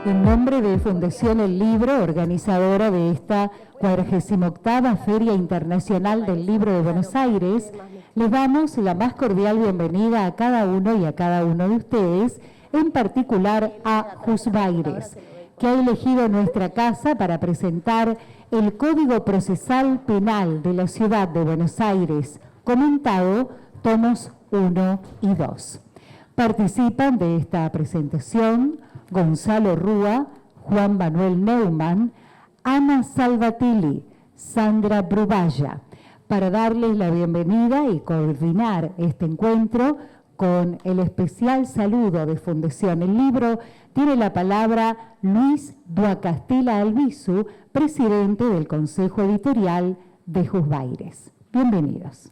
En nombre de Fundación El Libro, organizadora de esta 48ª Feria Internacional del Libro de Buenos Aires, les damos la más cordial bienvenida a cada uno y a cada uno de ustedes, en particular a Juzbaires, que ha elegido nuestra casa para presentar el Código Procesal Penal de la Ciudad de Buenos Aires, comentado, tomos 1 y 2. Participan de esta presentación Gonzalo Rúa, Juan Manuel Neumann, Ana Salvatelli, Sandra Bruballa. Para darles la bienvenida y coordinar este encuentro, con el especial saludo de Fundación El Libro, tiene la palabra Luis Duacastela Albizu, presidente del Consejo Editorial de Juzbaires. Bienvenidos.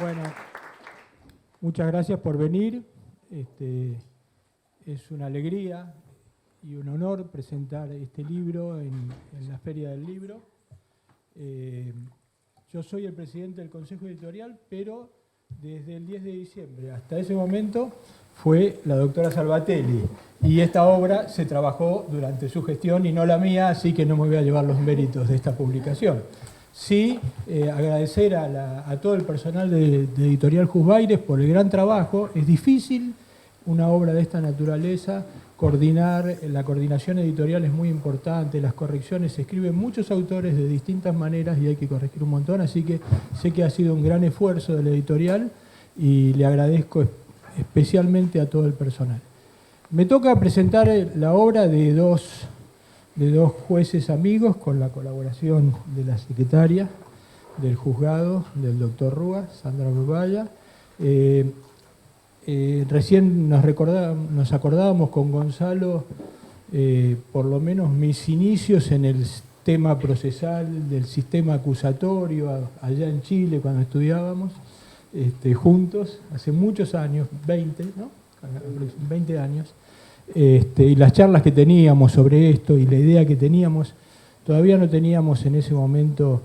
Bueno, muchas gracias por venir. Es una alegría y un honor presentar este libro en la Feria del Libro. Yo soy el presidente del Consejo Editorial, pero desde el 10 de diciembre hasta ese momento fue la doctora Salvatelli. Y esta obra se trabajó durante su gestión y no la mía, así que no me voy a llevar los méritos de esta publicación. Sí, agradecer a todo el personal de Editorial Juzbaires por el gran trabajo. Es difícil una obra de esta naturaleza, la coordinación editorial es muy importante, las correcciones, se escriben muchos autores de distintas maneras y hay que corregir un montón, así que sé que ha sido un gran esfuerzo de la editorial y le agradezco especialmente a todo el personal. Me toca presentar la obra de dos jueces amigos con la colaboración de la secretaria del juzgado, del doctor Rúa, Sandra Bruballa. Recién nos acordábamos con Gonzalo, por lo menos mis inicios en el tema procesal del sistema acusatorio allá en Chile cuando estudiábamos juntos, hace muchos años, 20, ¿no? 20 años. Y las charlas que teníamos sobre esto y la idea que teníamos, todavía no teníamos en ese momento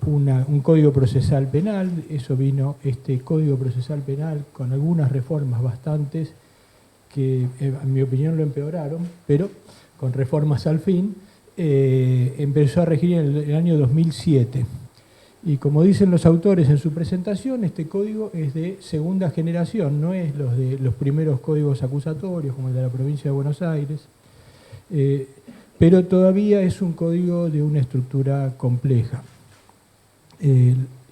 un código procesal penal. Eso vino, este código procesal penal, con algunas reformas bastantes que en mi opinión lo empeoraron, pero con reformas al fin, empezó a regir en el año 2007. Y como dicen los autores en su presentación, este código es de segunda generación, no es los primeros códigos acusatorios como el de la provincia de Buenos Aires, pero todavía es un código de una estructura compleja.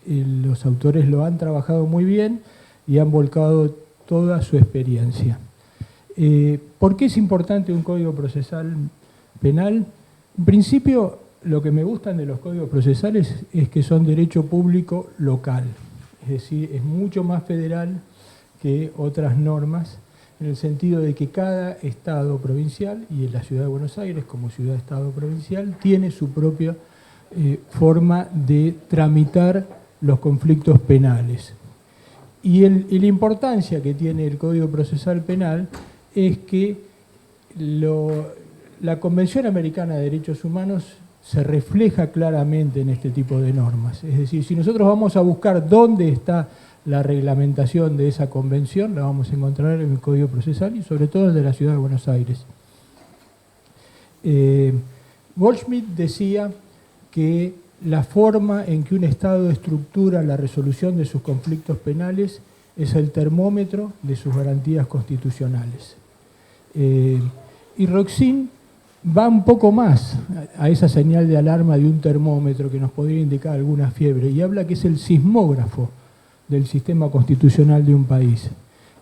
Los autores lo han trabajado muy bien y han volcado toda su experiencia. ¿Por qué es importante un código procesal penal? En principio, lo que me gustan de los códigos procesales es que son derecho público local, es decir, es mucho más federal que otras normas, en el sentido de que cada estado provincial, y en la ciudad de Buenos Aires como ciudad-estado provincial, tiene su propia forma de tramitar los conflictos penales. Y la importancia que tiene el Código Procesal Penal es que la Convención Americana de Derechos Humanos se refleja claramente en este tipo de normas. Es decir, si nosotros vamos a buscar dónde está la reglamentación de esa convención, la vamos a encontrar en el Código Procesal y sobre todo en el de la Ciudad de Buenos Aires. Goldschmidt decía que la forma en que un Estado estructura la resolución de sus conflictos penales es el termómetro de sus garantías constitucionales. Y Roxin va un poco más a esa señal de alarma de un termómetro que nos podría indicar alguna fiebre, y habla que es el sismógrafo del sistema constitucional de un país.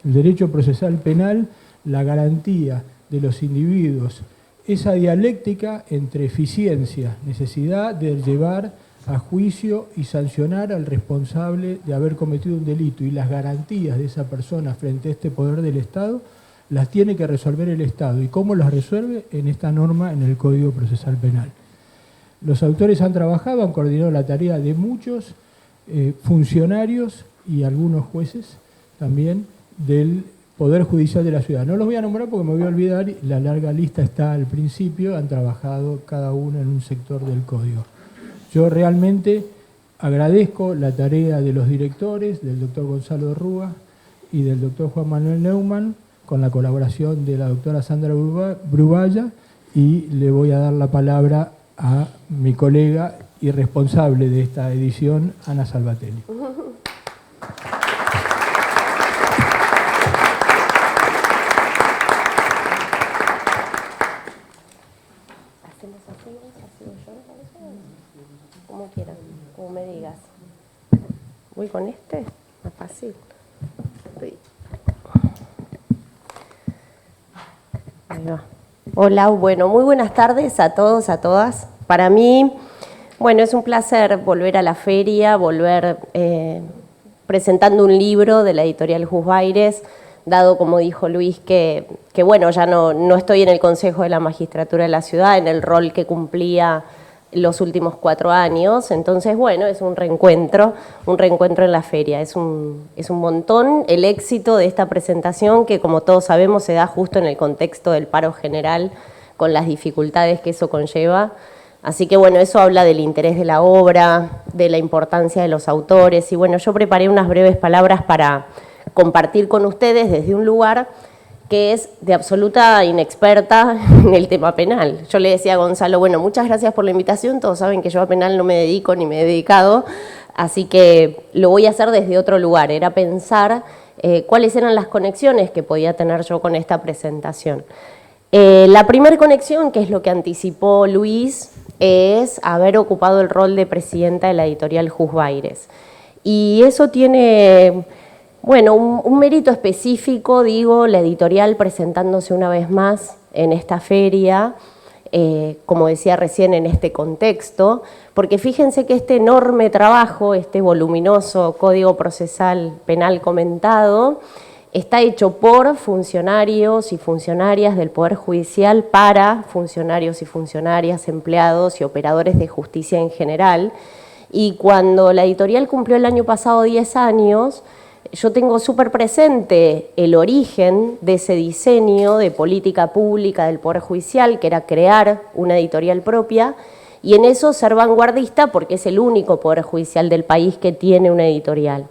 El derecho procesal penal, la garantía de los individuos, esa dialéctica entre eficiencia, necesidad de llevar a juicio y sancionar al responsable de haber cometido un delito, y las garantías de esa persona frente a este poder del Estado, las tiene que resolver el Estado. ¿Y cómo las resuelve? En esta norma, en el Código Procesal Penal. Los autores han trabajado, han coordinado la tarea de muchos funcionarios y algunos jueces también del Poder Judicial de la Ciudad. No los voy a nombrar porque me voy a olvidar, la larga lista está al principio, han trabajado cada uno en un sector del Código. Yo realmente agradezco la tarea de los directores, del doctor Gonzalo Rúa, y del doctor Juan Manuel Neumann, con la colaboración de la doctora Sandra Bruballa, y le voy a dar la palabra a mi colega y responsable de esta edición, Ana Salvatelli. Como quieran, como me digas. ¿Voy con este? Más fácil. Ahí va. Hola, bueno, muy buenas tardes a todos, a todas. Para mí, bueno, es un placer volver a la feria, volver presentando un libro de la editorial Husvaires, dado, como dijo Luis, que bueno, ya no estoy en el Consejo de la Magistratura de la Ciudad, en el rol que cumplía los últimos 4 años, entonces bueno, es un reencuentro en la feria, es un montón el éxito de esta presentación que, como todos sabemos, se da justo en el contexto del paro general, con las dificultades que eso conlleva, así que bueno, eso habla del interés de la obra, de la importancia de los autores, y bueno, yo preparé unas breves palabras para compartir con ustedes desde un lugar que es de absoluta inexperta en el tema penal. Yo le decía a Gonzalo, bueno, muchas gracias por la invitación, todos saben que yo a penal no me dedico ni me he dedicado, así que lo voy a hacer desde otro lugar, era pensar cuáles eran las conexiones que podía tener yo con esta presentación. La primera conexión, que es lo que anticipó Luis, es haber ocupado el rol de presidenta de la editorial Husvaires. Y eso tiene, bueno, un mérito específico, digo, la editorial presentándose una vez más en esta feria, como decía recién, en este contexto, porque fíjense que este enorme trabajo, este voluminoso Código Procesal Penal comentado, está hecho por funcionarios y funcionarias del Poder Judicial para funcionarios y funcionarias, empleados y operadores de justicia en general. Y cuando la editorial cumplió el año pasado 10 años, yo tengo súper presente el origen de ese diseño de política pública del Poder Judicial, que era crear una editorial propia, y en eso ser vanguardista porque es el único Poder Judicial del país que tiene una editorial.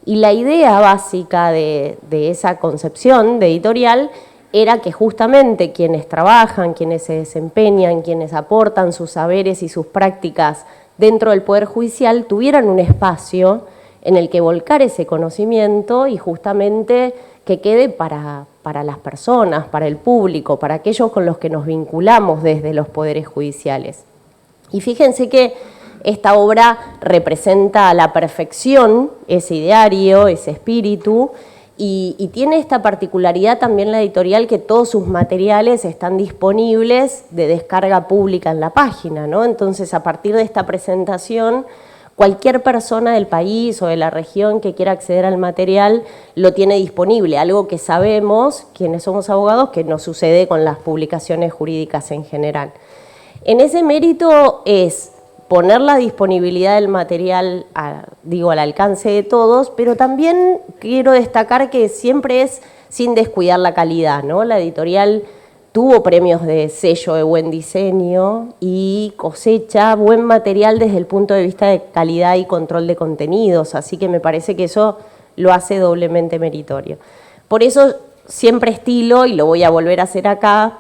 Y la idea básica de esa concepción de editorial era que justamente quienes trabajan, quienes se desempeñan, quienes aportan sus saberes y sus prácticas dentro del Poder Judicial tuvieran un espacio en el que volcar ese conocimiento y justamente que quede para las personas, para el público, para aquellos con los que nos vinculamos desde los poderes judiciales. Y fíjense que esta obra representa a la perfección ese ideario, ese espíritu, y tiene esta particularidad también la editorial que todos sus materiales están disponibles de descarga pública en la página, ¿no? Entonces, a partir de esta presentación, cualquier persona del país o de la región que quiera acceder al material lo tiene disponible, algo que sabemos, quienes somos abogados, que no sucede con las publicaciones jurídicas en general. En ese mérito es poner la disponibilidad del material, al alcance de todos, pero también quiero destacar que siempre es sin descuidar la calidad, ¿no? La editorial tuvo premios de sello de buen diseño y cosecha buen material desde el punto de vista de calidad y control de contenidos, así que me parece que eso lo hace doblemente meritorio. Por eso siempre estilo, y lo voy a volver a hacer acá,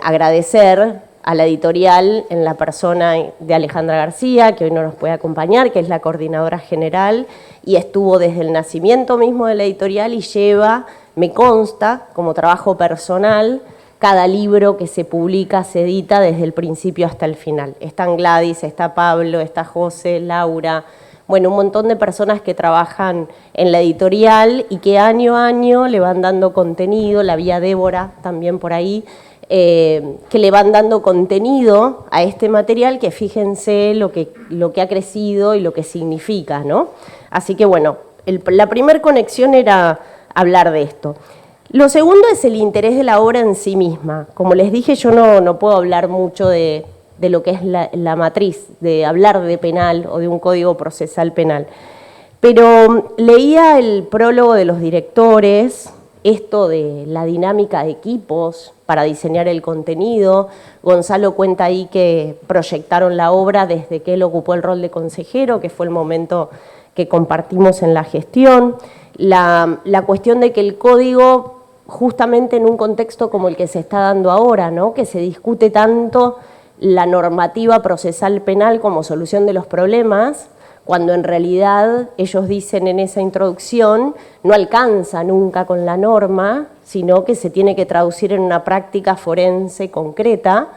agradecer a la editorial en la persona de Alejandra García, que hoy no nos puede acompañar, que es la coordinadora general, y estuvo desde el nacimiento mismo de la editorial y lleva, me consta, como trabajo personal, cada libro que se publica, se edita desde el principio hasta el final. Están Gladys, está Pablo, está José, Laura, bueno, un montón de personas que trabajan en la editorial y que año a año le van dando contenido, la vía Débora también por ahí, que le van dando contenido a este material que fíjense lo que ha crecido y lo que significa, ¿no? Así que bueno, la primera conexión era hablar de esto. Lo segundo es el interés de la obra en sí misma. Como les dije, yo no puedo hablar mucho de lo que es la matriz, de hablar de penal o de un código procesal penal. Pero leía el prólogo de los directores esto de la dinámica de equipos para diseñar el contenido. Gonzalo cuenta ahí que proyectaron la obra desde que él ocupó el rol de consejero, que fue el momento que compartimos en la gestión. La cuestión de que el código, justamente en un contexto como el que se está dando ahora, ¿no?, que se discute tanto la normativa procesal penal como solución de los problemas, cuando en realidad ellos dicen en esa introducción no alcanza nunca con la norma, sino que se tiene que traducir en una práctica forense concreta.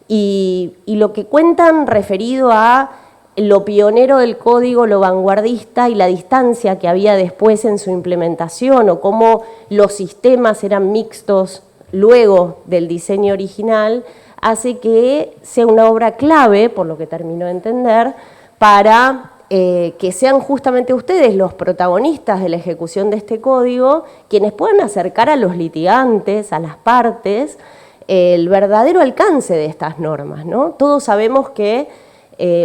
Y lo que cuentan referido a lo pionero del código, lo vanguardista y la distancia que había después en su implementación, o cómo los sistemas eran mixtos luego del diseño original, hace que sea una obra clave, por lo que termino de entender, para que sean justamente ustedes los protagonistas de la ejecución de este código, quienes puedan acercar a los litigantes, a las partes, el verdadero alcance de estas normas, ¿no? Todos sabemos que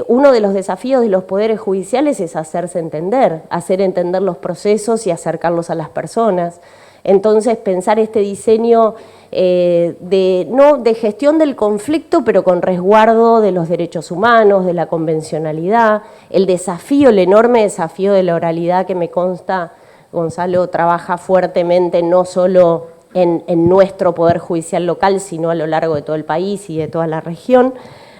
uno de los desafíos de los poderes judiciales es hacerse entender, hacer entender los procesos y acercarlos a las personas. Entonces, pensar este diseño de gestión del conflicto, pero con resguardo de los derechos humanos, de la convencionalidad, el enorme desafío de la oralidad que me consta, Gonzalo trabaja fuertemente no solo en nuestro Poder Judicial local, sino a lo largo de todo el país y de toda la región.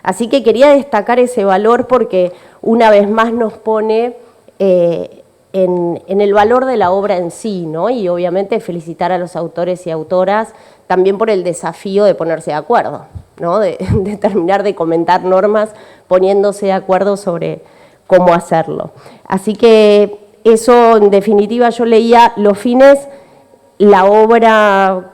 Así que quería destacar ese valor porque una vez más nos pone en el valor de la obra en sí, ¿no? Y obviamente felicitar a los autores y autoras también por el desafío de ponerse de acuerdo, ¿no? De terminar de comentar normas poniéndose de acuerdo sobre cómo hacerlo. Así que eso, en definitiva, yo leía los fines, la obra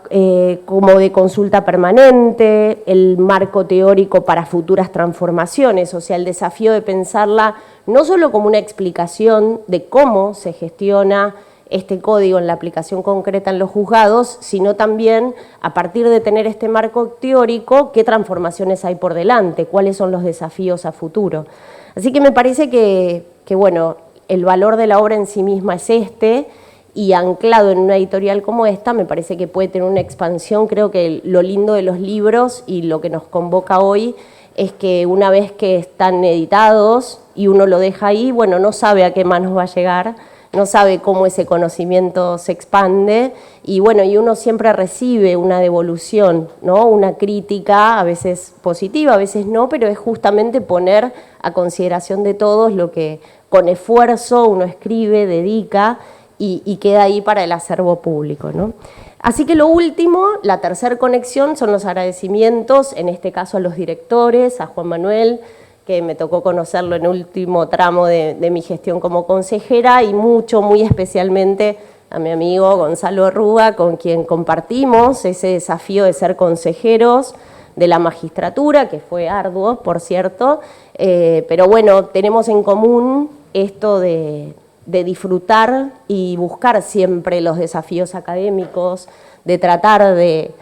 como de consulta permanente, el marco teórico para futuras transformaciones, o sea, el desafío de pensarla no solo como una explicación de cómo se gestiona este código en la aplicación concreta en los juzgados, sino también, a partir de tener este marco teórico, qué transformaciones hay por delante, cuáles son los desafíos a futuro. Así que me parece que bueno, el valor de la obra en sí misma es y anclado en una editorial como esta, me parece que puede tener una expansión. Creo que lo lindo de los libros y lo que nos convoca hoy es que una vez que están editados y uno lo deja ahí, bueno, no sabe a qué manos va a llegar, no sabe cómo ese conocimiento se expande y bueno, y uno siempre recibe una devolución, ¿no? Una crítica, a veces positiva, a veces no, pero es justamente poner a consideración de todos lo que con esfuerzo uno escribe, dedica y queda ahí para el acervo público, ¿no? Así que lo último, la tercera conexión, son los agradecimientos, en este caso a los directores, a Juan Manuel, que me tocó conocerlo en el último tramo de mi gestión como consejera, y muy especialmente a mi amigo Gonzalo Rúa, con quien compartimos ese desafío de ser consejeros de la magistratura, que fue arduo, por cierto, pero bueno, tenemos en común esto de disfrutar y buscar siempre los desafíos académicos, de tratar de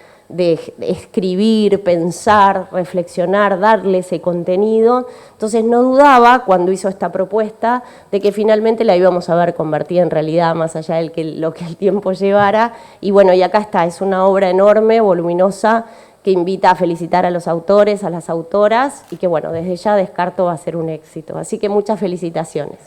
escribir, pensar, reflexionar, darle ese contenido. Entonces no dudaba, cuando hizo esta propuesta, de que finalmente la íbamos a ver convertida en realidad, más allá de lo que el tiempo llevara. Y bueno, y acá está, es una obra enorme, voluminosa, que invita a felicitar a los autores, a las autoras, y que bueno, desde ya descarto va a ser un éxito. Así que muchas felicitaciones.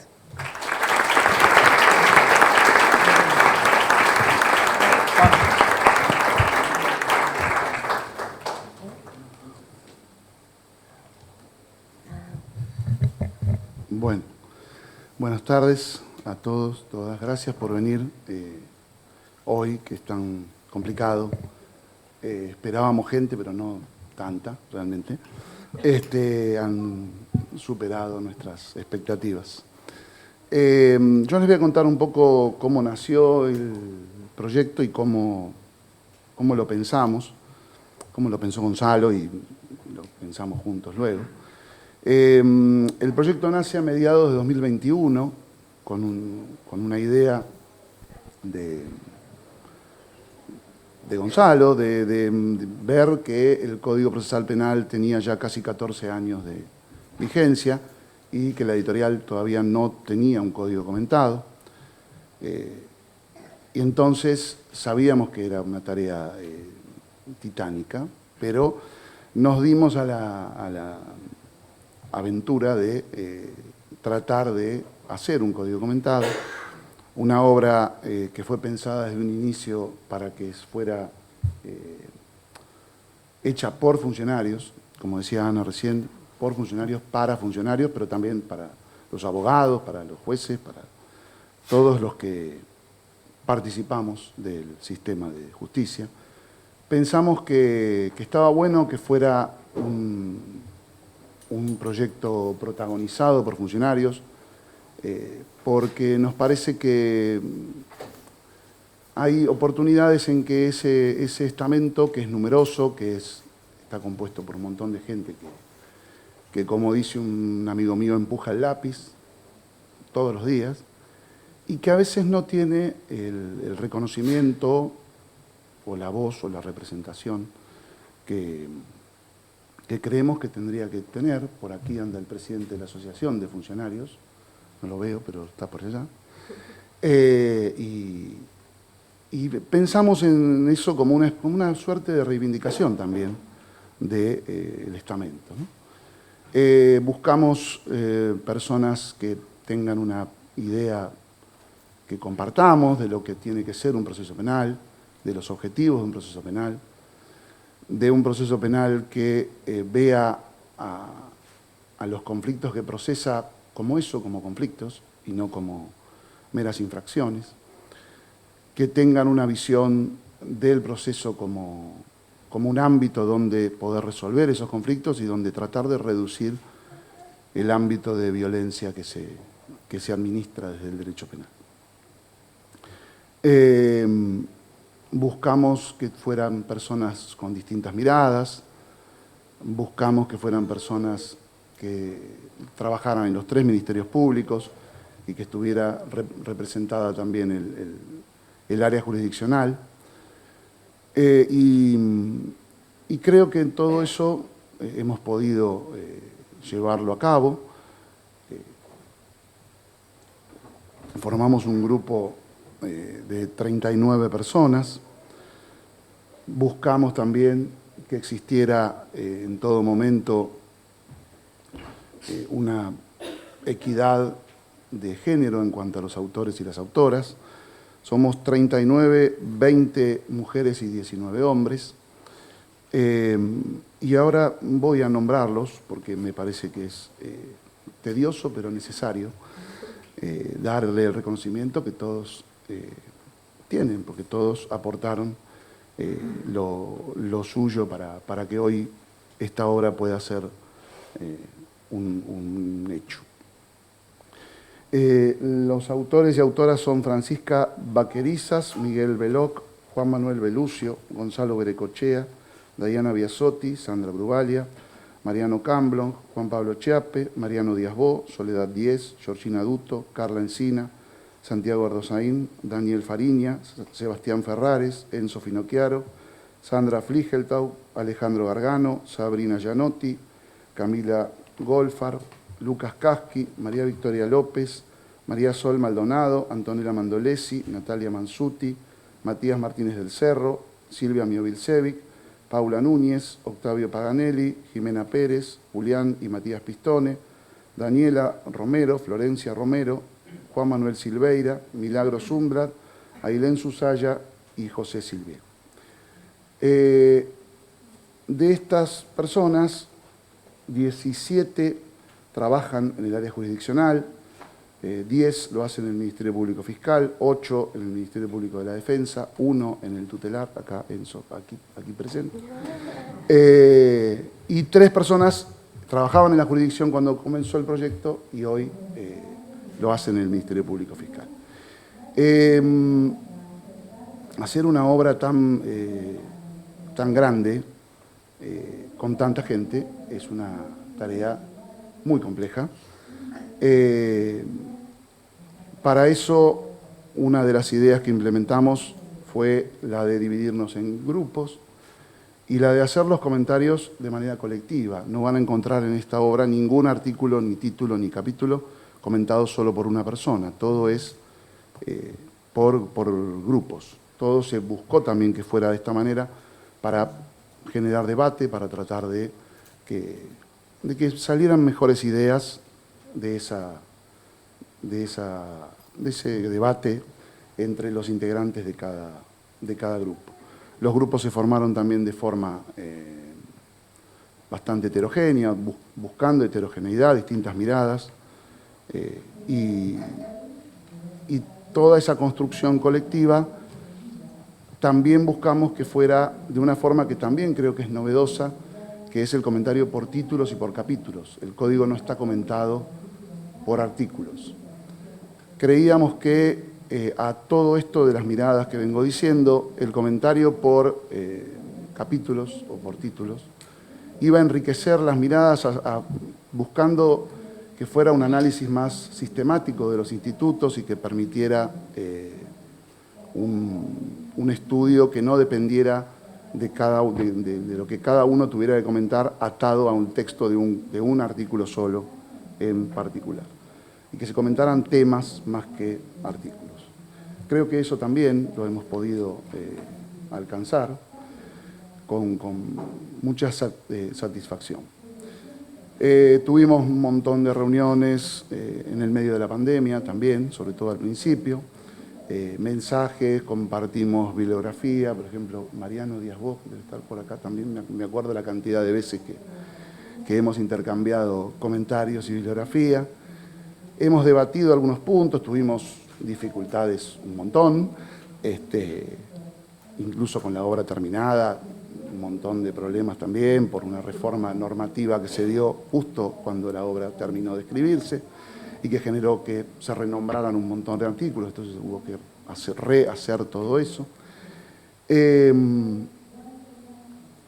Bueno, buenas tardes a todos, todas. Gracias por venir hoy, que es tan complicado. Esperábamos gente, pero no tanta, realmente. Han superado nuestras expectativas. Yo les voy a contar un poco cómo nació el proyecto y cómo lo pensamos, cómo lo pensó Gonzalo y lo pensamos juntos luego. El proyecto nace a mediados de 2021 con una idea de Gonzalo, de ver que el Código Procesal Penal tenía ya casi 14 años de vigencia y que la editorial todavía no tenía un código comentado. Y entonces sabíamos que era una tarea titánica, pero nos dimos a la aventura de tratar de hacer un código comentado, una obra que fue pensada desde un inicio para que fuera hecha por funcionarios, como decía Ana recién, por funcionarios, para funcionarios, pero también para los abogados, para los jueces, para todos los que participamos del sistema de justicia. Pensamos que estaba bueno que fuera un proyecto protagonizado por funcionarios, porque nos parece que hay oportunidades en que ese estamento, que es numeroso, está compuesto por un montón de gente que como dice un amigo mío, empuja el lápiz todos los días, y que a veces no tiene el reconocimiento o la voz o la representación que creemos que tendría que tener. Por aquí anda el presidente de la Asociación de Funcionarios, no lo veo, pero está por allá. Y pensamos en eso como una suerte de reivindicación también del estamento, ¿no? Buscamos personas que tengan una idea que compartamos de lo que tiene que ser un proceso penal, de los objetivos de un proceso penal que vea a los conflictos que procesa como eso, como conflictos, y no como meras infracciones, que tengan una visión del proceso como un ámbito donde poder resolver esos conflictos y donde tratar de reducir el ámbito de violencia que se administra desde el derecho penal. Buscamos que fueran personas con distintas miradas, buscamos que fueran personas que trabajaran en los 3 ministerios públicos y que estuviera representada también el área jurisdiccional. Y creo que en todo eso hemos podido llevarlo a cabo. Formamos un grupo de 39 personas. Buscamos también que existiera en todo momento una equidad de género en cuanto a los autores y las autoras. Somos 39, 20 mujeres y 19 hombres. Y ahora voy a nombrarlos porque me parece que es tedioso pero necesario darle el reconocimiento que todos tienen, porque todos aportaron lo suyo para que hoy esta obra pueda ser un hecho. Los autores y autoras son Francisca Vaquerizas, Miguel Veloc, Juan Manuel Belucio, Gonzalo Berecochea, Dayana Biasotti, Sandra Brubalia, Mariano Camblon, Juan Pablo Chiape, Mariano Díaz-Bo, Soledad Díez, Georgina Duto, Carla Encina, Santiago Ardozaín, Daniel Fariña, Sebastián Ferrares, Enzo Finocchiaro, Sandra Fligeltau, Alejandro Gargano, Sabrina Gianotti, Camila Golfar, Lucas Casqui, María Victoria López, María Sol Maldonado, Antonella Mandolesi, Natalia Mansuti, Matías Martínez del Cerro, Silvia Miovilcevic, Paula Núñez, Octavio Paganelli, Jimena Pérez, Julián y Matías Pistone, Daniela Romero, Florencia Romero, Juan Manuel Silveira, Milagro Zumbrat, Ailén Susaya y José Silviero. De estas personas, 17 trabajan en el área jurisdiccional, 10 lo hacen en el Ministerio Público Fiscal, 8 en el Ministerio Público de la Defensa, 1 en el tutelar, acá Enzo, aquí presente. Y 3 personas trabajaban en la jurisdicción cuando comenzó el proyecto y hoy lo hacen en el Ministerio Público Fiscal. Hacer una obra tan grande, con tanta gente, es una tarea muy compleja. Para eso, una de las ideas que implementamos fue la de dividirnos en grupos y la de hacer los comentarios de manera colectiva. No van a encontrar en esta obra ningún artículo, ni título, ni capítulo comentado solo por una persona. Todo es por grupos. Todo se buscó también que fuera de esta manera para generar debate, para tratar de que salieran mejores ideas de ese debate entre los integrantes de cada grupo. Los grupos se formaron también de forma bastante heterogénea, buscando heterogeneidad, distintas miradas, y toda esa construcción colectiva también buscamos que fuera de una forma que también creo que es novedosa, que es el comentario por títulos y por capítulos. El código no está comentado por artículos. Creíamos que a todo esto de las miradas que vengo diciendo, el comentario por capítulos o por títulos iba a enriquecer las miradas buscando que fuera un análisis más sistemático de los institutos y que permitiera un estudio que no dependiera de lo que cada uno tuviera que comentar atado a un texto de un artículo solo en particular, y que se comentaran temas más que artículos. Creo que eso también lo hemos podido alcanzar con mucha satisfacción. Tuvimos un montón de reuniones en el medio de la pandemia también, sobre todo al principio, mensajes, compartimos bibliografía, por ejemplo, Mariano Díaz Bosch debe estar por acá también, me acuerdo la cantidad de veces que hemos intercambiado comentarios y bibliografía. Hemos debatido algunos puntos, tuvimos dificultades un montón, incluso con la obra terminada, un montón de problemas también por una reforma normativa que se dio justo cuando la obra terminó de escribirse y que generó que se renombraran un montón de artículos, entonces hubo que rehacer todo eso.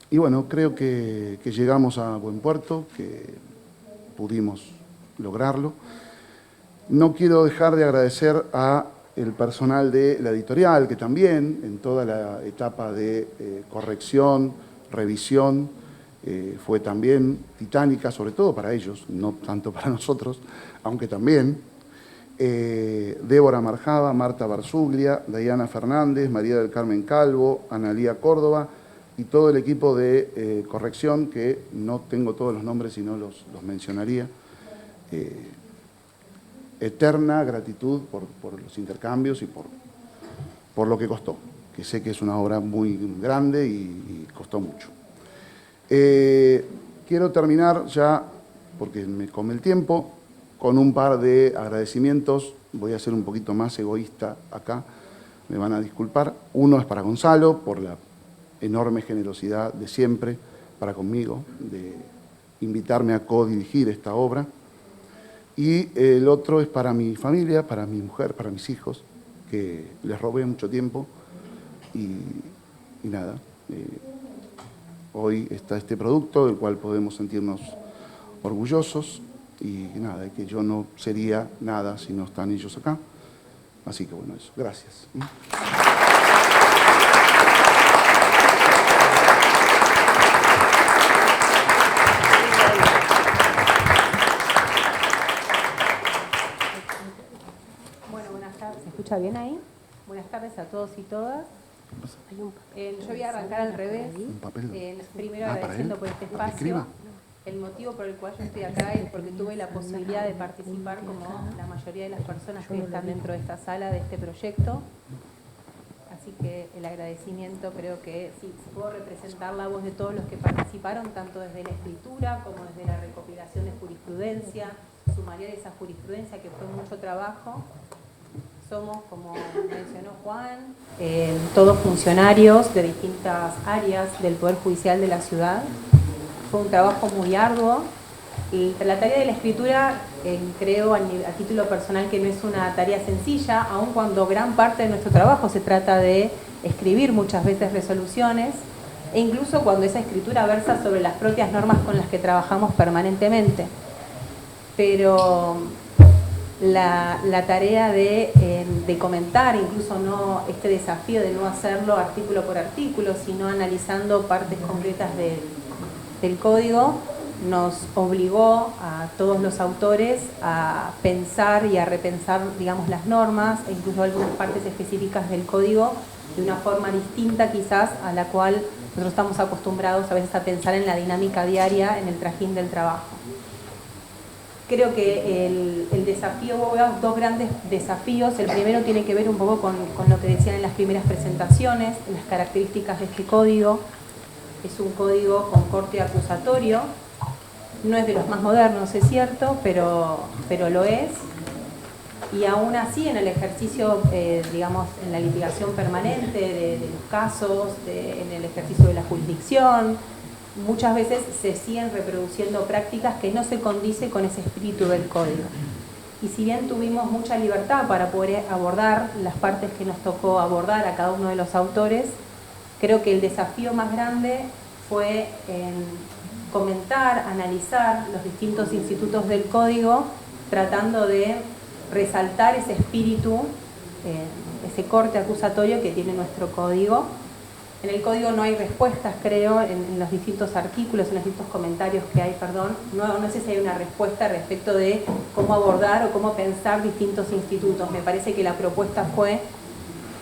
Y bueno, creo que llegamos a buen puerto, que pudimos lograrlo. No quiero dejar de agradecer al personal de la editorial, que también en toda la etapa de corrección, revisión, fue también titánica, sobre todo para ellos, no tanto para nosotros, aunque también. Débora Marjaba, Marta Barzuglia, Dayana Fernández, María del Carmen Calvo, Analía Córdoba y todo el equipo de corrección, que no tengo todos los nombres y no los mencionaría. Eterna gratitud por los intercambios y por lo que costó, que sé que es una obra muy grande y costó mucho. Quiero terminar ya, porque me come el tiempo, con un par de agradecimientos. Voy a ser un poquito más egoísta acá, me van a disculpar. Uno es para Gonzalo, por la enorme generosidad de siempre para conmigo, de invitarme a codirigir esta obra. Y el otro es para mi familia, para mi mujer, para mis hijos, que les robé mucho tiempo y nada. Hoy está este producto del cual podemos sentirnos orgullosos y nada, que yo no sería nada si no están ellos acá. Así que bueno, eso. Gracias. ¿Se escucha bien ahí? Buenas tardes a todos y todas. Yo voy a arrancar al revés. Primero agradeciendo por este espacio. El motivo por el cual yo estoy acá es porque tuve la posibilidad de participar, como la mayoría de las personas que están dentro de esta sala, de este proyecto. Así que el agradecimiento, creo que sí, puedo representar la voz de todos los que participaron, tanto desde la escritura como desde la recopilación de jurisprudencia, sumariar esa jurisprudencia, que fue mucho trabajo. Somos, como mencionó Juan, todos funcionarios de distintas áreas del Poder Judicial de la ciudad. Fue un trabajo muy arduo. Y la tarea de la escritura, creo a título personal que no es una tarea sencilla, aun cuando gran parte de nuestro trabajo se trata de escribir muchas veces resoluciones, e incluso cuando esa escritura versa sobre las propias normas con las que trabajamos permanentemente. Pero la tarea de comentar, incluso no este desafío de no hacerlo artículo por artículo, sino analizando partes concretas del código, nos obligó a todos los autores a pensar y a repensar, digamos, las normas e incluso algunas partes específicas del código de una forma distinta quizás a la cual nosotros estamos acostumbrados a veces a pensar en la dinámica diaria, en el trajín del trabajo. Creo que el desafío, hubo dos grandes desafíos. El primero tiene que ver un poco con lo que decían en las primeras presentaciones, las características de este código. Es un código con corte acusatorio, no es de los más modernos, es cierto, pero lo es. Y aún así, en el ejercicio, digamos, en la litigación permanente de los casos, en el ejercicio de la jurisdicción, muchas veces se siguen reproduciendo prácticas que no se condice con ese espíritu del código. Y si bien tuvimos mucha libertad para poder abordar las partes que nos tocó abordar a cada uno de los autores, creo que el desafío más grande fue comentar, analizar los distintos institutos del código, tratando de resaltar ese espíritu, ese corte acusatorio que tiene nuestro código. En el código no hay respuestas, creo, en los distintos artículos, en los distintos comentarios que hay, perdón. No sé si hay una respuesta respecto de cómo abordar o cómo pensar distintos institutos. Me parece que la propuesta fue,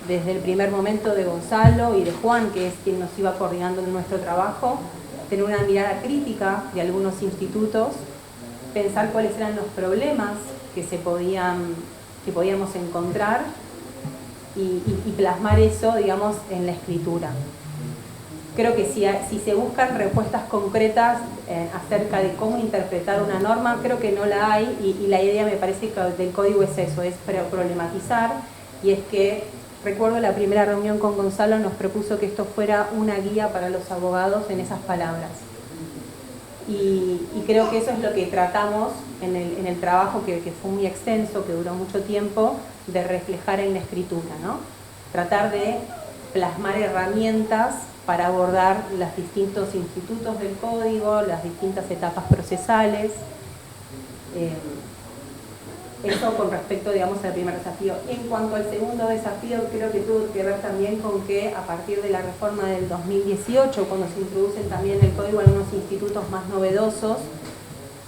desde el primer momento, de Gonzalo y de Juan, que es quien nos iba coordinando en nuestro trabajo, tener una mirada crítica de algunos institutos, pensar cuáles eran los problemas que podíamos encontrar y plasmar eso, digamos, en la escritura. Creo que si se buscan respuestas concretas acerca de cómo interpretar una norma, creo que no la hay, y la idea, me parece, que del código es eso, es problematizar, y es que, recuerdo la primera reunión con Gonzalo, nos propuso que esto fuera una guía para los abogados en esas palabras. Y creo que eso es lo que tratamos en el trabajo, que fue muy extenso, que duró mucho tiempo, de reflejar en la escritura, ¿no? Tratar de plasmar herramientas para abordar los distintos institutos del código, las distintas etapas procesales. Eso con respecto, digamos, al primer desafío. En cuanto al segundo desafío, creo que tuvo que ver también con que a partir de la reforma del 2018, cuando se introducen también en el código algunos institutos más novedosos,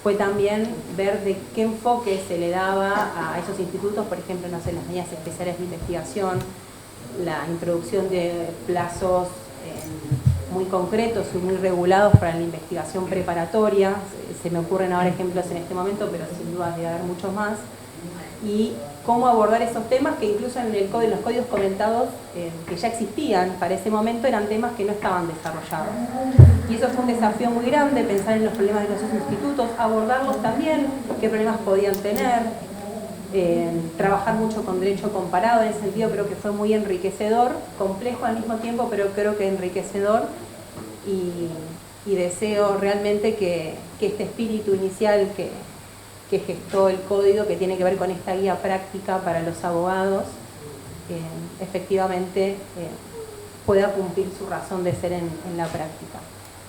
fue también ver de qué enfoque se le daba a esos institutos, por ejemplo, no sé, las medidas especiales de investigación, la introducción de plazos muy concretos y muy regulados para la investigación preparatoria. Se me ocurren ahora ejemplos en este momento, pero sin duda debe haber muchos más. Y cómo abordar esos temas que incluso en los códigos comentados que ya existían para ese momento eran temas que no estaban desarrollados. Y eso fue un desafío muy grande, pensar en los problemas de los institutos, abordarlos también, qué problemas podían tener, trabajar mucho con derecho comparado. En ese sentido creo que fue muy enriquecedor, complejo al mismo tiempo, pero creo que enriquecedor, y deseo realmente que este espíritu inicial que gestó el código, que tiene que ver con esta guía práctica para los abogados, efectivamente pueda cumplir su razón de ser en la práctica.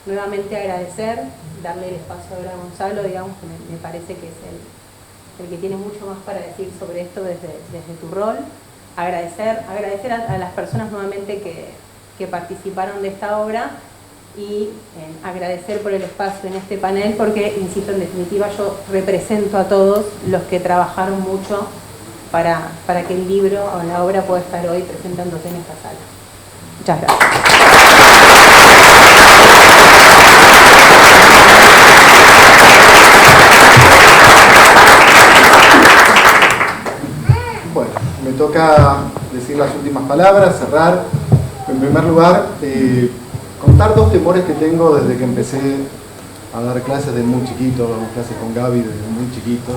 Nuevamente agradecer, darle el espacio ahora a Gonzalo, digamos, que me parece que es el que tiene mucho más para decir sobre esto desde tu rol. Agradecer a las personas nuevamente que participaron de esta obra, y agradecer por el espacio en este panel, porque, insisto, en definitiva yo represento a todos los que trabajaron mucho para que el libro o la obra pueda estar hoy presentándose en esta sala. Muchas gracias. Bueno, me toca decir las últimas palabras, cerrar. En primer lugar, contar dos temores que tengo desde que empecé a dar clases de muy chiquito, damos clases con Gaby desde muy chiquito.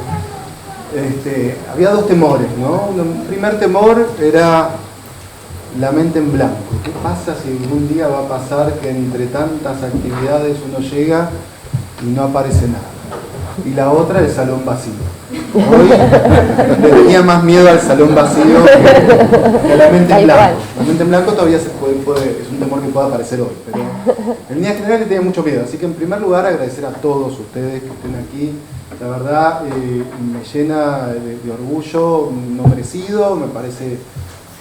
Había dos temores, ¿no? El primer temor era la mente en blanco. ¿Qué pasa si algún día va a pasar que entre tantas actividades uno llega y no aparece nada? Y la otra, el salón vacío. Hoy le tenía más miedo al salón vacío que a la mente en blanco. La mente en blanco todavía es un temor que puede aparecer hoy, pero en líneas generales le tenía mucho miedo. Así que en primer lugar agradecer a todos ustedes que estén aquí. La verdad me llena de orgullo no merecido, me parece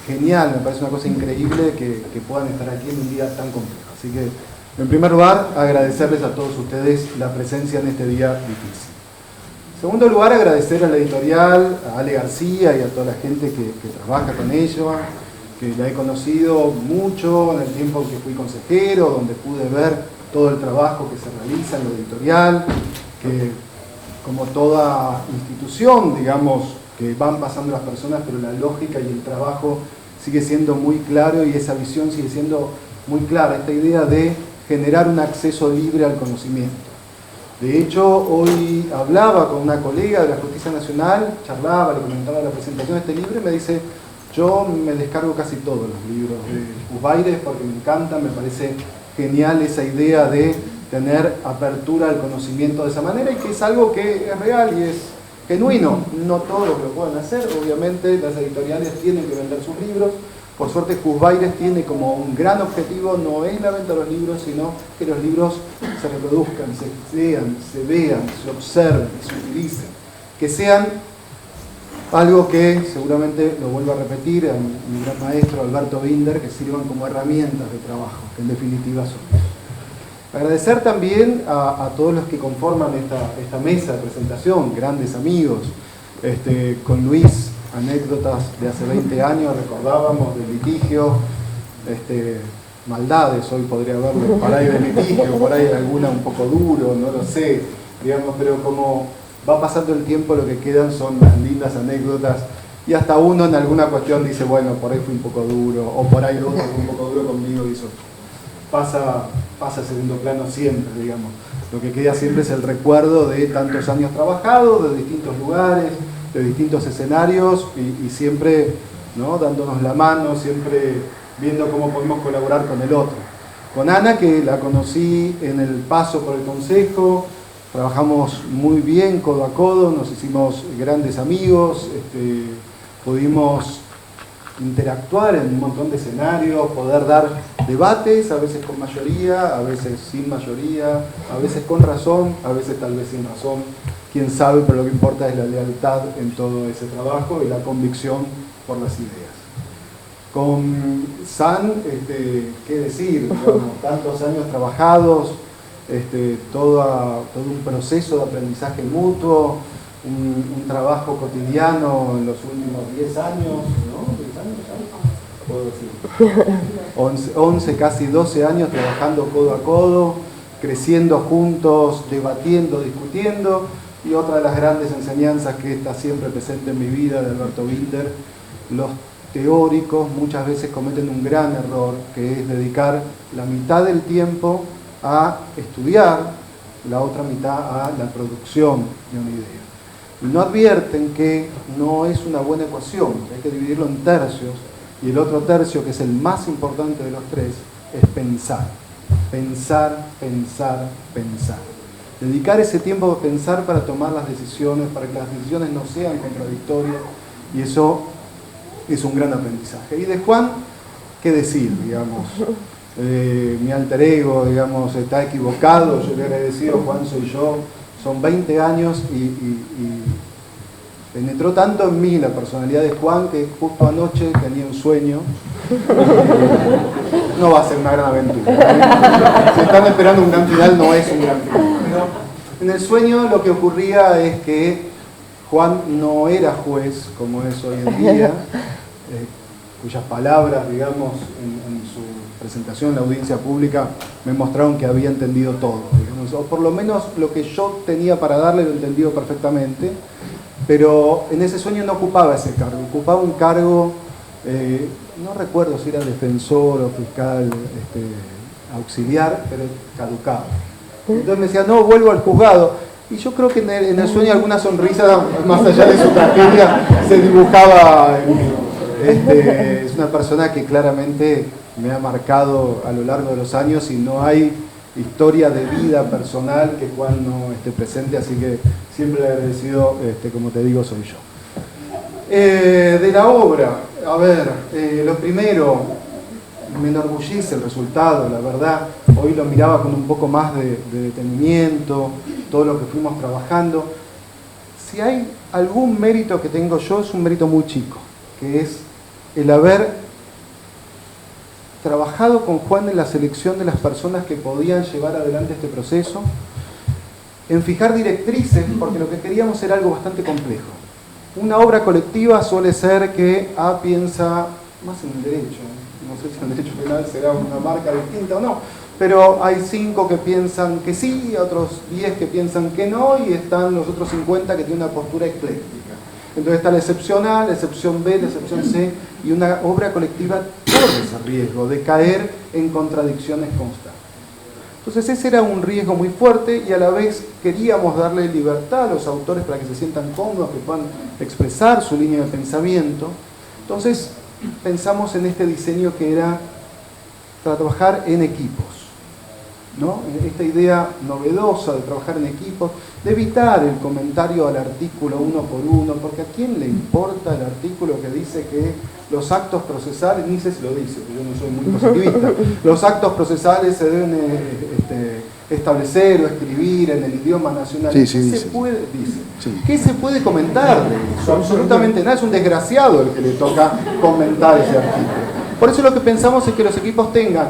genial, me parece una cosa increíble que puedan estar aquí en un día tan complejo. Así que En primer lugar, agradecerles a todos ustedes la presencia en este día difícil. En segundo lugar, agradecer a la editorial, a Ale García y a toda la gente que trabaja con ella, que la he conocido mucho en el tiempo que fui consejero, donde pude ver todo el trabajo que se realiza en la editorial, que como toda institución, digamos, que van pasando las personas, pero la lógica y el trabajo sigue siendo muy claro y esa visión sigue siendo muy clara, esta idea de generar un acceso libre al conocimiento. De hecho, hoy hablaba con una colega de la Justicia Nacional, charlaba, le comentaba la presentación de este libro y me dice: yo me descargo casi todos los libros de Cusbaires porque me encantan, me parece genial esa idea de tener apertura al conocimiento de esa manera y que es algo que es real y es genuino. No todos lo pueden hacer, obviamente las editoriales tienen que vender sus libros. Por suerte Cusbaires tiene como un gran objetivo, no es la venta de los libros, sino que los libros se reproduzcan, se lean, se vean, se observen, se utilicen, que sean algo que seguramente, lo vuelvo a repetir, a mi gran maestro Alberto Binder, que sirvan como herramientas de trabajo, que en definitiva son eso. Agradecer también a todos los que conforman esta mesa de presentación, grandes amigos, con Luis, anécdotas de hace 20 años, recordábamos del litigio, maldades, hoy podría haberlo por ahí de litigio, por ahí alguna un poco duro, no lo sé, digamos, pero como va pasando el tiempo, lo que quedan son las lindas anécdotas y hasta uno en alguna cuestión dice, bueno, por ahí fue un poco duro, o por ahí otro fue un poco duro conmigo y eso pasa a segundo plano siempre, digamos. Lo que queda siempre es el recuerdo de tantos años trabajados, de distintos lugares, de distintos escenarios y siempre, ¿no?, dándonos la mano, siempre viendo cómo podemos colaborar con el otro. Con Ana, que la conocí en el paso por el consejo, trabajamos muy bien codo a codo, nos hicimos grandes amigos, pudimos interactuar en un montón de escenarios, poder dar debates, a veces con mayoría, a veces sin mayoría, a veces con razón, a veces tal vez sin razón, quién sabe, pero lo que importa es la lealtad en todo ese trabajo y la convicción por las ideas. Con San, qué decir, digamos, tantos años trabajados, todo un proceso de aprendizaje mutuo, un trabajo cotidiano en los últimos 10 años, ¿no? 10 años, puedo decir. 11, casi 12 años trabajando codo a codo, creciendo juntos, debatiendo, discutiendo, y otra de las grandes enseñanzas que está siempre presente en mi vida de Alberto Binder: los teóricos muchas veces cometen un gran error, que es dedicar la mitad del tiempo a estudiar, la otra mitad a la producción de una idea. Y no advierten que no es una buena ecuación, hay que dividirlo en tercios, y el otro tercio, que es el más importante de los tres, es pensar. Pensar, pensar, pensar. Dedicar ese tiempo a pensar para tomar las decisiones, para que las decisiones no sean contradictorias, y eso es un gran aprendizaje. Y de Juan, ¿qué decir, digamos? Mi alter ego, digamos, está equivocado, yo le he agradecido, Juan soy yo, son 20 años y penetró tanto en mí la personalidad de Juan que justo anoche tenía un sueño. No va a ser una gran aventura. Si están esperando un gran final, no es un gran final. Pero en el sueño lo que ocurría es que Juan no era juez como es hoy en día, cuyas palabras, digamos, en su presentación en la audiencia pública me mostraron que había entendido todo, digamos, o por lo menos lo que yo tenía para darle lo he entendido perfectamente, pero en ese sueño no ocupaba ese cargo, ocupaba un cargo, no recuerdo si era defensor o fiscal auxiliar, pero caducado. Entonces me decía, no, vuelvo al juzgado. Y yo creo que en el sueño alguna sonrisa, más allá de su tragedia, se dibujaba en mí. Es una persona que claramente me ha marcado a lo largo de los años y no hay historia de vida personal que Juan no esté presente, así que siempre agradecido, como te digo, soy yo. De la obra, a ver, lo primero, me enorgullece el resultado, la verdad. Hoy lo miraba con un poco más de detenimiento, todo lo que fuimos trabajando. Si hay algún mérito que tengo yo, es un mérito muy chico, que es el haber trabajado con Juan en la selección de las personas que podían llevar adelante este proceso, en fijar directrices, porque lo que queríamos era algo bastante complejo. Una obra colectiva suele ser que A piensa más en el derecho, no sé si el derecho penal será una marca distinta o no, pero hay 5 que piensan que sí, otros 10 que piensan que no, y están los otros 50 que tienen una postura ecléctica. Entonces está la excepción A, la excepción B, la excepción C, y una obra colectiva corre ese riesgo de caer en contradicciones constantes. Entonces ese era un riesgo muy fuerte, y a la vez queríamos darle libertad a los autores para que se sientan cómodos, que puedan expresar su línea de pensamiento. Entonces pensamos en este diseño que era trabajar en equipos, ¿no? Esta idea novedosa de trabajar en equipos, de evitar el comentario al artículo uno por uno, porque a quién le importa el artículo que dice que los actos procesales, ni sé si lo dice, porque yo no soy muy positivista, los actos procesales se deben establecer o escribir en el idioma nacional. Sí, sí, ¿Qué se puede, dice? Sí. ¿Qué se puede comentar de eso? Absolutamente nada, es un desgraciado el que le toca comentar ese artículo. Por eso lo que pensamos es que los equipos tengan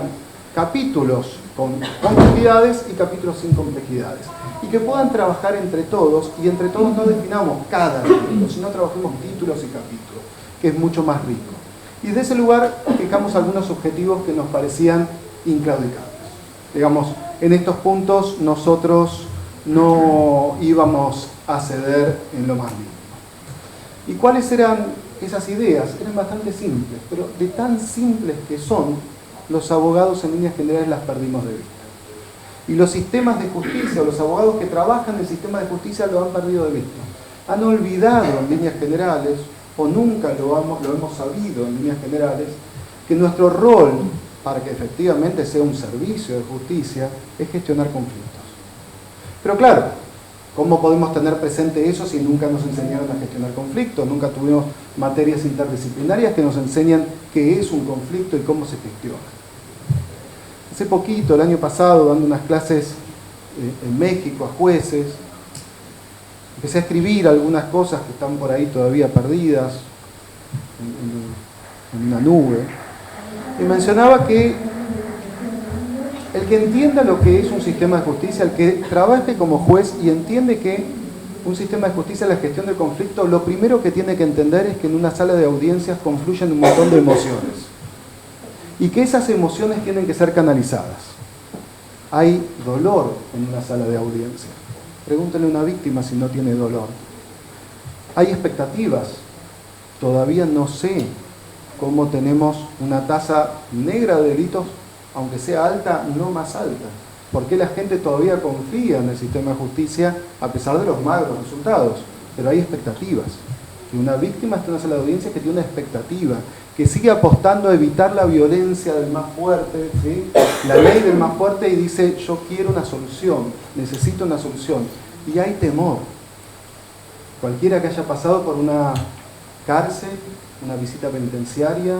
capítulos con complejidades y capítulos sin complejidades, y que puedan trabajar entre todos, y entre todos no definamos cada artículo, sino trabajemos títulos y capítulos, que es mucho más rico. Y de ese lugar fijamos algunos objetivos que nos parecían inclaudicables. Digamos, en estos puntos nosotros no íbamos a ceder en lo más mínimo. ¿Y cuáles eran esas ideas? Eran bastante simples, pero de tan simples que son, los abogados en líneas generales las perdimos de vista. Y los sistemas de justicia, o los abogados que trabajan en el sistema de justicia, lo han perdido de vista. Han olvidado en líneas generales, o nunca lo hemos sabido en líneas generales, que nuestro rol, para que efectivamente sea un servicio de justicia, es gestionar conflictos. Pero claro, ¿cómo podemos tener presente eso si nunca nos enseñaron a gestionar conflictos? Nunca tuvimos materias interdisciplinarias que nos enseñan qué es un conflicto y cómo se gestiona. Hace poquito, el año pasado, dando unas clases en México a jueces, empecé a escribir algunas cosas que están por ahí todavía perdidas en una nube, y mencionaba que el que entienda lo que es un sistema de justicia, el que trabaje como juez y entiende que un sistema de justicia es la gestión del conflicto, lo primero que tiene que entender es que en una sala de audiencias confluyen un montón de emociones, y que esas emociones tienen que ser canalizadas. Hay dolor en una sala de audiencias. Pregúntale a una víctima si no tiene dolor. Hay expectativas. Todavía no sé cómo tenemos una tasa negra de delitos, aunque sea alta, no más alta. ¿Por qué la gente todavía confía en el sistema de justicia a pesar de los magros resultados? Pero hay expectativas. Y una víctima está en una sala de audiencia que tiene una expectativa, que sigue apostando a evitar la violencia del más fuerte, ¿sí? La ley del más fuerte, y dice, yo quiero una solución, necesito una solución. Y hay temor. Cualquiera que haya pasado por una cárcel, una visita penitenciaria,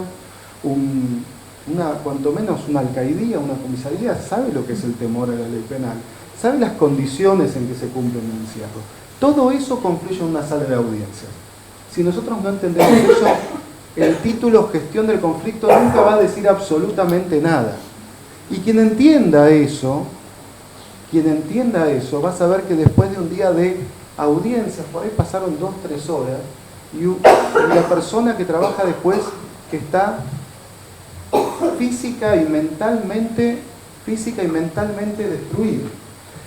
cuanto menos una alcaidía, una comisaría, sabe lo que es el temor a la ley penal, sabe las condiciones en que se cumple el encierro. Todo eso confluye en una sala de audiencias. Si nosotros no entendemos eso, el título Gestión del Conflicto nunca va a decir absolutamente nada. Y quien entienda eso va a saber que después de un día de audiencias, por ahí pasaron 2-3 horas, y la persona que trabaja después que está física y mentalmente destruida.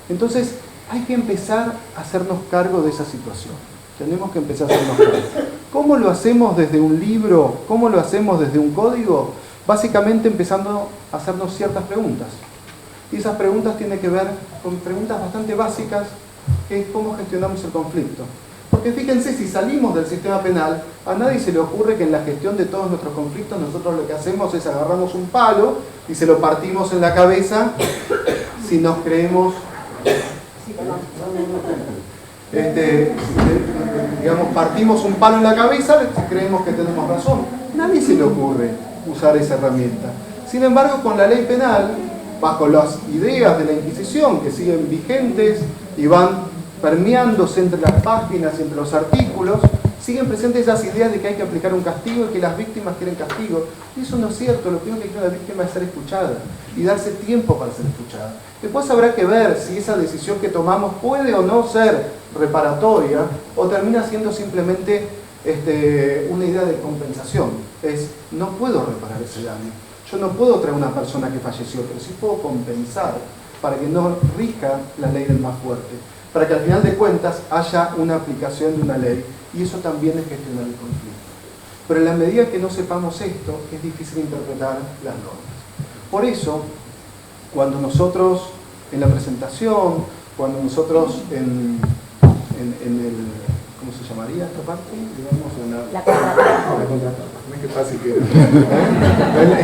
Entonces hay que empezar a hacernos cargo de esa situación. Tenemos que empezar a hacernos cargo. ¿Cómo lo hacemos desde un libro? ¿Cómo lo hacemos desde un código? Básicamente empezando a hacernos ciertas preguntas. Y esas preguntas tienen que ver con preguntas bastante básicas, que es cómo gestionamos el conflicto. Porque fíjense, si salimos del sistema penal, a nadie se le ocurre que en la gestión de todos nuestros conflictos nosotros lo que hacemos es agarramos un palo y se lo partimos en la cabeza si nos creemos... partimos un palo en la cabeza si creemos que tenemos razón. Nadie se le ocurre usar esa herramienta. Sin embargo, con la ley penal, bajo las ideas de la Inquisición que siguen vigentes y van permeándose entre las páginas y entre los artículos, siguen presentes esas ideas de que hay que aplicar un castigo y que las víctimas quieren castigo. Y eso no es cierto, lo primero que quiere la víctima es ser escuchada y darse tiempo para ser escuchada. Después habrá que ver si esa decisión que tomamos puede o no ser reparatoria o termina siendo simplemente una idea de compensación. No puedo reparar ese daño. Yo no puedo traer una persona que falleció, pero sí puedo compensar para que no rija la ley del más fuerte, para que al final de cuentas haya una aplicación de una ley, y eso también es gestionar el conflicto. Pero en la medida que no sepamos esto, es difícil interpretar las normas. Por eso, cuando nosotros en la presentación, cuando nosotros en el, ¿cómo se llamaría esta parte? Digamos, la contratapa. La contratapa. Qué fácil que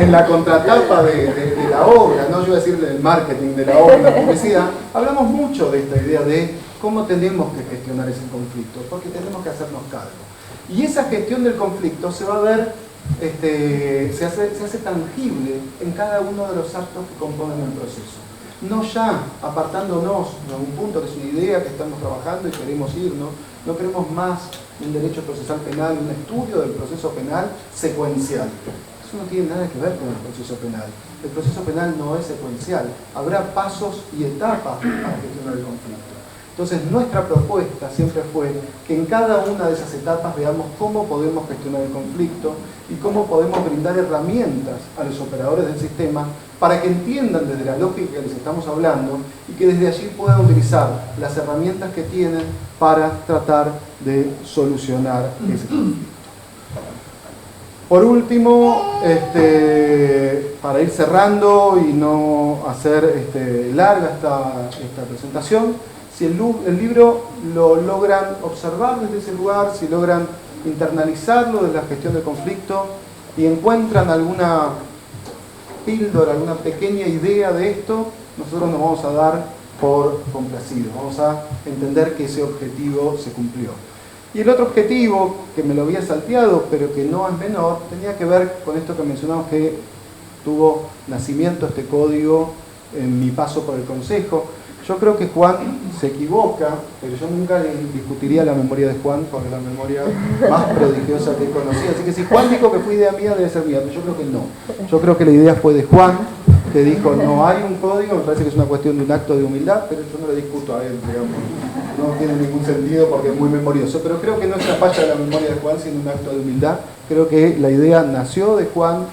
en la contratapa de la obra, no yo voy a decir del marketing de la obra, la publicidad, hablamos mucho de esta idea de cómo tenemos que gestionar ese conflicto, porque tenemos que hacernos cargo. Y esa gestión del conflicto se va a ver, se hace tangible en cada uno de los actos que componen el proceso. No ya apartándonos de un punto que es una idea que estamos trabajando y queremos irnos, no queremos más un derecho procesal penal, un estudio del proceso penal secuencial. Eso no tiene nada que ver con el proceso penal. El proceso penal no es secuencial. Habrá pasos y etapas para gestionar el conflicto. Entonces, nuestra propuesta siempre fue que en cada una de esas etapas veamos cómo podemos gestionar el conflicto y cómo podemos brindar herramientas a los operadores del sistema para que entiendan desde la lógica que les estamos hablando y que desde allí puedan utilizar las herramientas que tienen para tratar de solucionar ese conflicto. Por último, para ir cerrando y no hacer larga esta presentación, si el libro lo logran observar desde ese lugar, si logran internalizarlo desde la gestión del conflicto y encuentran alguna píldora, alguna pequeña idea de esto, nosotros nos vamos a dar por complacidos, vamos a entender que ese objetivo se cumplió. Y el otro objetivo, que me lo había salteado, pero que no es menor, tenía que ver con esto que mencionamos que tuvo nacimiento este código en mi paso por el Consejo. Yo creo que Juan se equivoca, pero yo nunca discutiría la memoria de Juan, porque es la memoria más prodigiosa que he conocido. Así que si Juan dijo que fue idea mía, debe ser mía, pero yo creo que no. Yo creo que la idea fue de Juan, que dijo, no hay un código, me parece que es una cuestión de un acto de humildad, pero yo no le discuto a él, digamos. No tiene ningún sentido porque es muy memorioso. Pero creo que no es una falla de la memoria de Juan, sino un acto de humildad. Creo que la idea nació de Juan,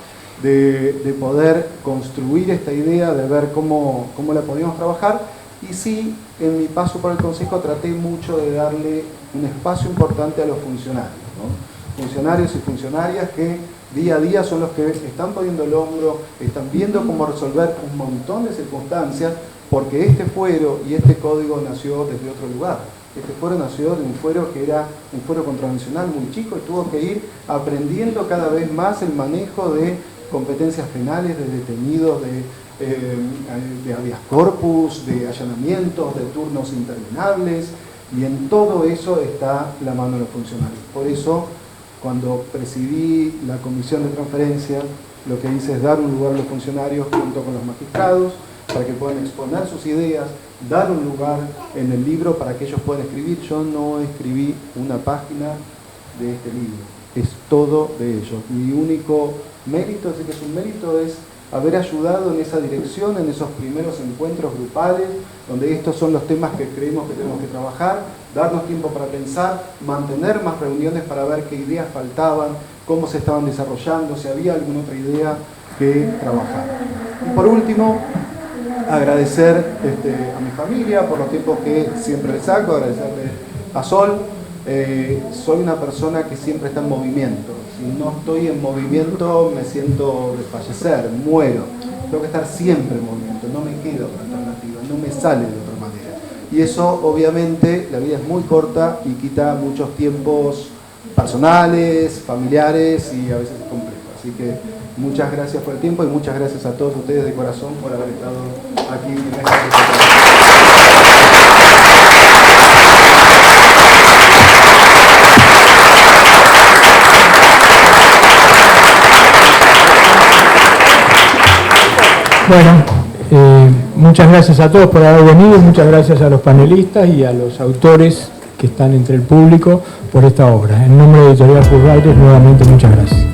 de poder construir esta idea, de ver cómo la podíamos trabajar. Y sí, en mi paso por el Consejo traté mucho de darle un espacio importante a los funcionarios, ¿no? Funcionarios y funcionarias que día a día son los que están poniendo el hombro, están viendo cómo resolver un montón de circunstancias, porque este fuero y este código nació desde otro lugar. Este fuero nació de un fuero que era un fuero contravencional muy chico y tuvo que ir aprendiendo cada vez más el manejo de competencias penales, de detenidos, de habeas corpus, de allanamientos, de turnos interminables, y en todo eso está la mano de los funcionarios. Por eso, cuando presidí la comisión de transferencia, lo que hice es dar un lugar a los funcionarios junto con los magistrados, para que puedan exponer sus ideas, dar un lugar en el libro para que ellos puedan escribir. Yo no escribí una página de este libro, es todo de ellos. Mi único mérito, así que es un mérito, es haber ayudado en esa dirección, en esos primeros encuentros grupales, donde estos son los temas que creemos que tenemos que trabajar, darnos tiempo para pensar, mantener más reuniones para ver qué ideas faltaban, cómo se estaban desarrollando, si había alguna otra idea que trabajar. Y por último, agradecer a mi familia por los tiempos que siempre les saco, agradecerle a Sol. Soy una persona que siempre está en movimiento. Si no estoy en movimiento me siento desfallecer, muero. Tengo que estar siempre en movimiento, no me quedo con alternativa, no me sale de otra manera. Y eso obviamente, la vida es muy corta y quita muchos tiempos personales, familiares y a veces es complejo. Así que muchas gracias por el tiempo y muchas gracias a todos ustedes de corazón por haber estado aquí en esta presentación. Bueno, muchas gracias a todos por haber venido, muchas gracias a los panelistas y a los autores que están entre el público por esta obra. En nombre de Editorial Purrailes, nuevamente muchas gracias.